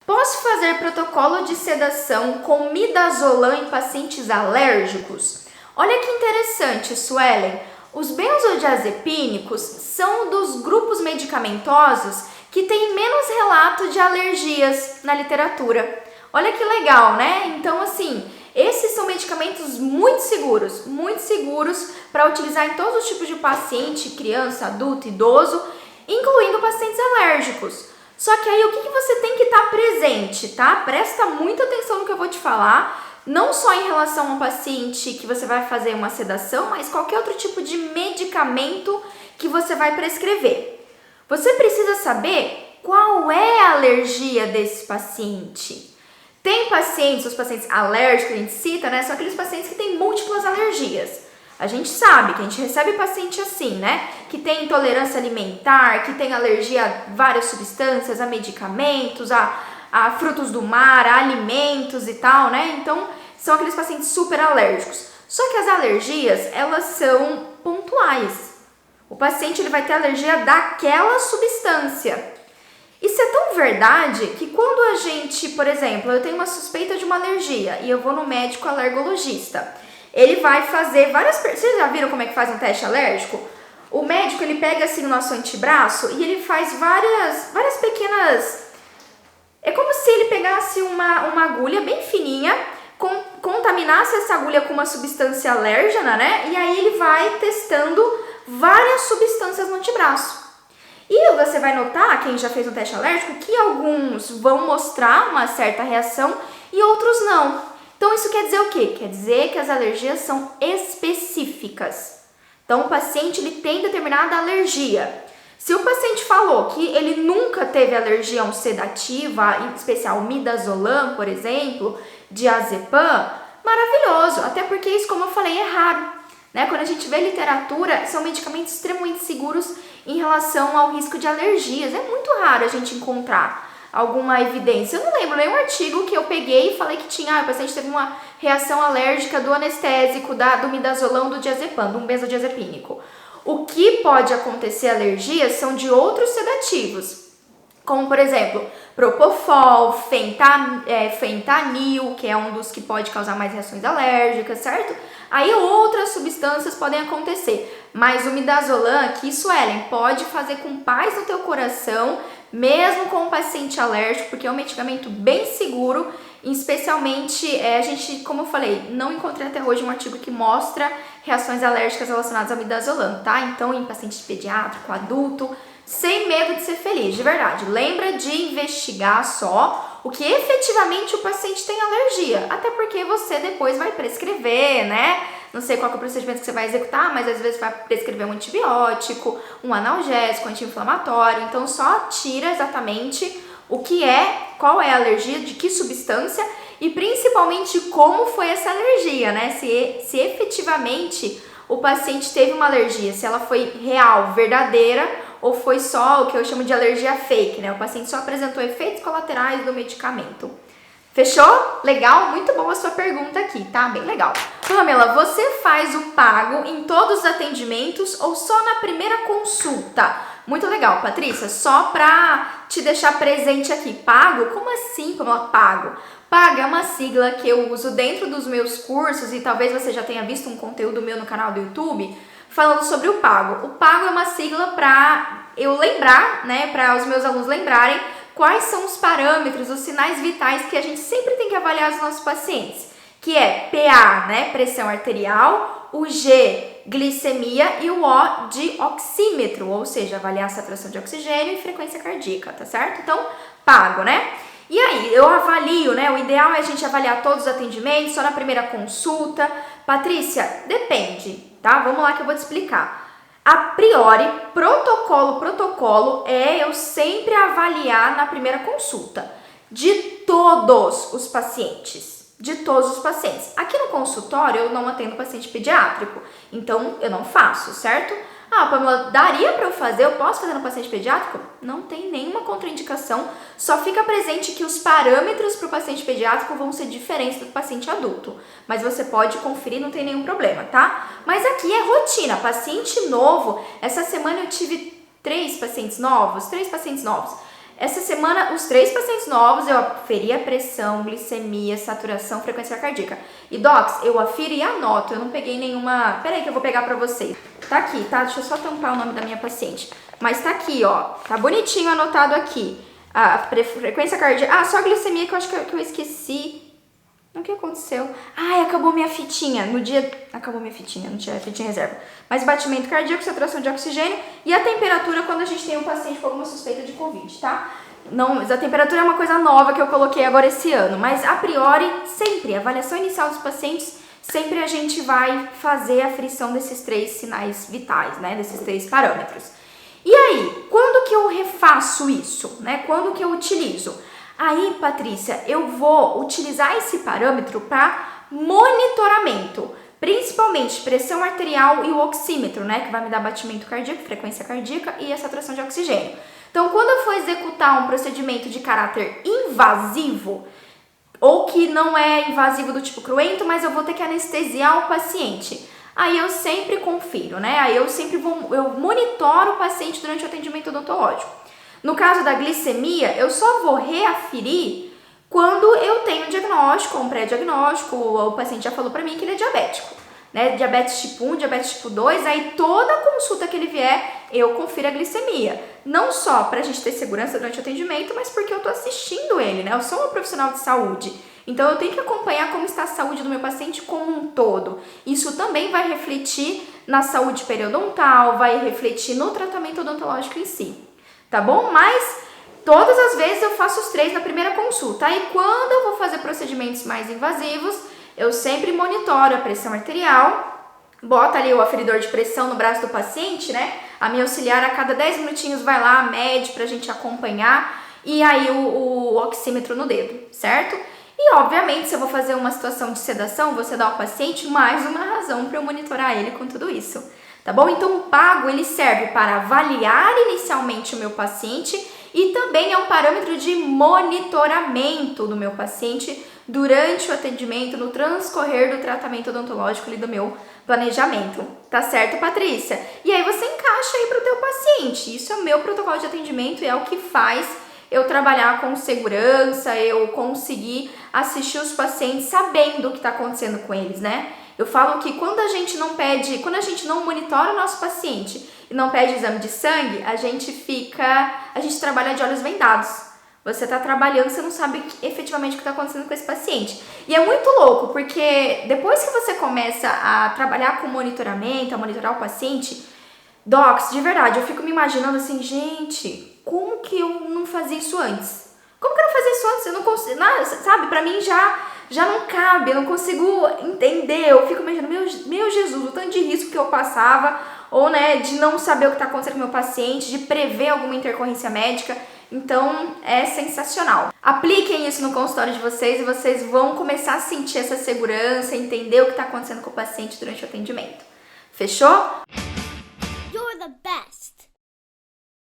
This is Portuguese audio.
Posso fazer protocolo de sedação com midazolam em pacientes alérgicos? Olha que interessante, Suelen. Os benzodiazepínicos são dos grupos medicamentosos que têm menos relato de alergias na literatura. Olha que legal, né? Então, assim, esses são medicamentos muito seguros para utilizar em todos os tipos de paciente, criança, adulto, idoso, incluindo pacientes alérgicos. Só que aí o que você tem que estar presente, tá? Presta muita atenção no que eu vou te falar. Não só em relação a um paciente que você vai fazer uma sedação, mas qualquer outro tipo de medicamento que você vai prescrever. Você precisa saber qual é a alergia desse paciente. Tem pacientes, os pacientes alérgicos que a gente cita, né? São aqueles pacientes que têm múltiplas alergias. A gente sabe que a gente recebe paciente assim, né? Que tem intolerância alimentar, que tem alergia a várias substâncias, a medicamentos, a frutos do mar, a alimentos e tal, né? Então, são aqueles pacientes super alérgicos. Só que as alergias, elas são pontuais. O paciente ele vai ter alergia daquela substância. Isso é tão verdade que quando a gente, por exemplo, eu tenho uma suspeita de uma alergia e eu vou no médico alergologista, ele vai fazer várias... Vocês já viram como é que faz um teste alérgico? O médico, ele pega assim o nosso antebraço e ele faz várias pequenas... É como se ele pegasse uma agulha bem fininha, contaminasse essa agulha com uma substância alérgena, né? E aí ele vai testando várias substâncias no antebraço. E você vai notar, quem já fez um teste alérgico, que alguns vão mostrar uma certa reação e outros não. Então isso quer dizer o quê? Quer dizer que as alergias são específicas. Então o paciente ele tem determinada alergia. Se o paciente falou que ele nunca teve alergia a um sedativo, em especial midazolam, por exemplo, diazepam, maravilhoso, até porque isso, como eu falei, é raro. Né? Quando a gente vê literatura, são medicamentos extremamente seguros em relação ao risco de alergias. É muito raro a gente encontrar alguma evidência. Eu não lembro nenhum artigo que eu peguei e falei que tinha, o paciente teve uma reação alérgica do anestésico, do midazolam, do diazepam, do benzodiazepínico. O que pode acontecer alergias são de outros sedativos, como por exemplo, propofol, fentanil, que é um dos que pode causar mais reações alérgicas, certo? Aí outras substâncias podem acontecer, mas o midazolam aqui, Suelen, pode fazer com paz no teu coração, mesmo com um paciente alérgico, porque é um medicamento bem seguro, especialmente, a gente, como eu falei, não encontrei até hoje um artigo que mostra reações alérgicas relacionadas ao midazolam, tá? Então, em paciente pediátrico, adulto, sem medo de ser feliz, de verdade. Lembra de investigar só o que efetivamente o paciente tem alergia, até porque você depois vai prescrever, né? Não sei qual que é o procedimento que você vai executar, mas às vezes vai prescrever um antibiótico, um analgésico, um anti-inflamatório, então só tira exatamente o que é, qual é a alergia, de que substância e principalmente como foi essa alergia, né? Se efetivamente o paciente teve uma alergia, se ela foi real, verdadeira, ou foi só o que eu chamo de alergia fake, né? O paciente só apresentou efeitos colaterais do medicamento. Fechou? Legal? Muito boa a sua pergunta aqui, tá? Bem legal. Pamela, você faz o pago em todos os atendimentos ou só na primeira consulta? Muito legal, Patrícia. Só pra te deixar presente aqui. Pago? Como assim, Pamela? Pago? Pago é uma sigla que eu uso dentro dos meus cursos e talvez você já tenha visto um conteúdo meu no canal do YouTube falando sobre o pago. O pago é uma sigla para eu lembrar, né, para os meus alunos lembrarem quais são os parâmetros, os sinais vitais que a gente sempre tem que avaliar os nossos pacientes, que é PA, né, pressão arterial, o G, glicemia e o O de oxímetro, ou seja, avaliar a saturação de oxigênio e frequência cardíaca, tá certo? Então, pago, né? E aí, eu avalio, né? O ideal é a gente avaliar todos os atendimentos, só na primeira consulta. Patrícia, depende, tá? Vamos lá que eu vou te explicar. A priori, protocolo é eu sempre avaliar na primeira consulta de todos os pacientes. De todos os pacientes. Aqui no consultório eu não atendo paciente pediátrico, então eu não faço, certo? Ah, Pamela, daria para eu fazer? Eu posso fazer no paciente pediátrico? Não tem nenhuma contraindicação, só fica presente que os parâmetros para o paciente pediátrico vão ser diferentes do paciente adulto. Mas você pode conferir, não tem nenhum problema, tá? Mas aqui é rotina, paciente novo. Essa semana eu tive 3 pacientes novos. Essa semana, os 3 pacientes novos, eu aferi a pressão, glicemia, saturação, frequência cardíaca. E, docs, eu afiro e anoto, eu não peguei nenhuma... Peraí que eu vou pegar pra vocês. Tá aqui, tá? Deixa eu só tampar o nome da minha paciente. Mas tá aqui, ó, tá bonitinho anotado aqui. A frequência cardíaca... só a glicemia que eu acho que eu esqueci. O que aconteceu? Acabou minha fitinha. No dia... Acabou minha fitinha, não tinha fitinha em reserva. Mas batimento cardíaco, saturação de oxigênio e a temperatura quando a gente tem um paciente com alguma suspeita de Covid, tá? Não, mas a temperatura é uma coisa nova que eu coloquei agora esse ano. Mas, a priori, sempre, a avaliação inicial dos pacientes, sempre a gente vai fazer a aferição desses 3 sinais vitais, né? Desses 3 parâmetros. E aí, quando que eu refaço isso, né? Quando que eu utilizo? Aí, Patrícia, eu vou utilizar esse parâmetro para monitoramento, principalmente pressão arterial e o oxímetro, né, que vai me dar batimento cardíaco, frequência cardíaca e a saturação de oxigênio. Então, quando eu for executar um procedimento de caráter invasivo, ou que não é invasivo do tipo cruento, mas eu vou ter que anestesiar o paciente, aí eu sempre confiro, né, aí eu monitoro o paciente durante o atendimento odontológico. No caso da glicemia, eu só vou reaferir quando eu tenho um diagnóstico, um pré-diagnóstico, o paciente já falou pra mim que ele é diabético, né? Diabetes tipo 1, diabetes tipo 2, aí toda consulta que ele vier, eu confiro a glicemia. Não só pra gente ter segurança durante o atendimento, mas porque eu tô assistindo ele, né? Eu sou uma profissional de saúde, então eu tenho que acompanhar como está a saúde do meu paciente como um todo. Isso também vai refletir na saúde periodontal, vai refletir no tratamento odontológico em si. Tá bom? Mas todas as vezes eu faço os 3 na primeira consulta. Aí quando eu vou fazer procedimentos mais invasivos, eu sempre monitoro a pressão arterial, boto ali o aferidor de pressão no braço do paciente, né? A minha auxiliar a cada 10 minutinhos vai lá, mede pra gente acompanhar, e aí o oxímetro no dedo, certo? E obviamente se eu vou fazer uma situação de sedação, vou sedar o paciente, mais uma razão para eu monitorar ele com tudo isso. Tá bom? Então, o PAGO, ele serve para avaliar inicialmente o meu paciente e também é um parâmetro de monitoramento do meu paciente durante o atendimento, no transcorrer do tratamento odontológico ali do meu planejamento. Tá certo, Patrícia? E aí você encaixa aí para o teu paciente. Isso é o meu protocolo de atendimento e é o que faz eu trabalhar com segurança, eu conseguir assistir os pacientes sabendo o que está acontecendo com eles, né? Eu falo que quando a gente não monitora o nosso paciente e não pede exame de sangue, a gente trabalha de olhos vendados. Você está trabalhando, você não sabe efetivamente o que está acontecendo com esse paciente. E é muito louco, porque depois que você começa a trabalhar com monitoramento, a monitorar o paciente, docs, de verdade, eu fico me imaginando assim, gente, como que eu não fazia isso antes? Como que eu não fazia isso antes? Eu não consigo, sabe, pra mim já não cabe, eu não consigo entender, eu fico imaginando, meu Jesus, o tanto de risco que eu passava, ou né, de não saber o que está acontecendo com o meu paciente, de prever alguma intercorrência médica, então é sensacional. Apliquem isso no consultório de vocês e vocês vão começar a sentir essa segurança, entender o que está acontecendo com o paciente durante o atendimento. Fechou? You're the best.